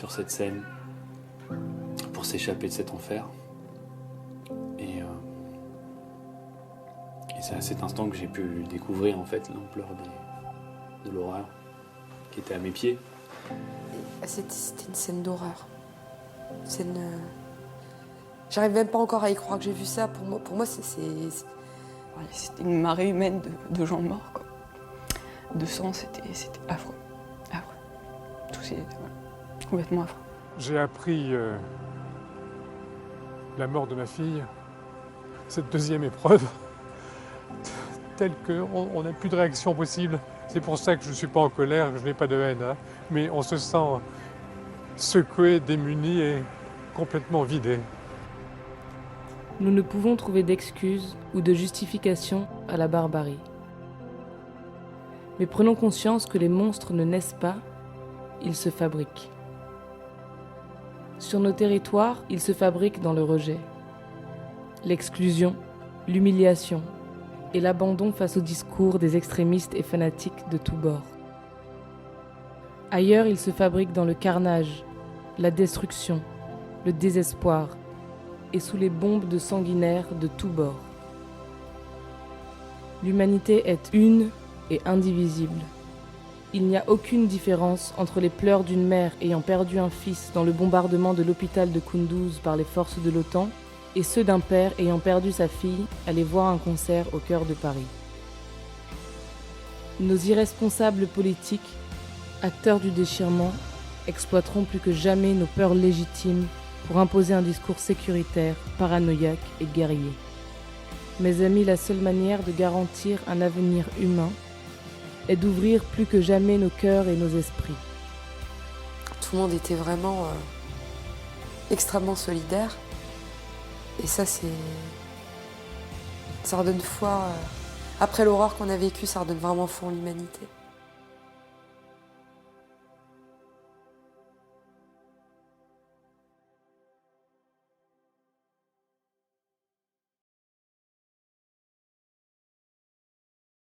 sur cette scène pour s'échapper de cet enfer. Et c'est à cet instant que j'ai pu découvrir en fait l'ampleur de l'horreur qui était à mes pieds. C'était une scène d'horreur. J'arrive même pas encore à y croire que j'ai vu ça. Pour moi C'était une marée humaine de gens morts, quoi. De sang, c'était affreux. Affreux. Tout c'était complètement affreux. J'ai appris la mort de ma fille, cette deuxième épreuve, telle qu'on n'a plus de réaction possible. C'est pour ça que je ne suis pas en colère, je n'ai pas de haine, hein. Mais on se sent secoué, démuni et complètement vidé. Nous ne pouvons trouver d'excuses ou de justification à la barbarie. Mais prenons conscience que les monstres ne naissent pas, ils se fabriquent. Sur nos territoires, ils se fabriquent dans le rejet, l'exclusion, l'humiliation et l'abandon face au discours des extrémistes et fanatiques de tous bords. Ailleurs, ils se fabriquent dans le carnage, la destruction, le désespoir et sous les bombes de sanguinaires de tous bords. L'humanité est une et indivisible. Il n'y a aucune différence entre les pleurs d'une mère ayant perdu un fils dans le bombardement de l'hôpital de Kunduz par les forces de l'OTAN et ceux d'un père ayant perdu sa fille aller voir un concert au cœur de Paris. Nos irresponsables politiques, acteurs du déchirement, exploiteront plus que jamais nos peurs légitimes pour imposer un discours sécuritaire, paranoïaque et guerrier. Mes amis, la seule manière de garantir un avenir humain est d'ouvrir plus que jamais nos cœurs et nos esprits. Tout le monde était vraiment extrêmement solidaire. Et ça redonne foi. Après l'horreur qu'on a vécue, ça redonne vraiment foi en l'humanité.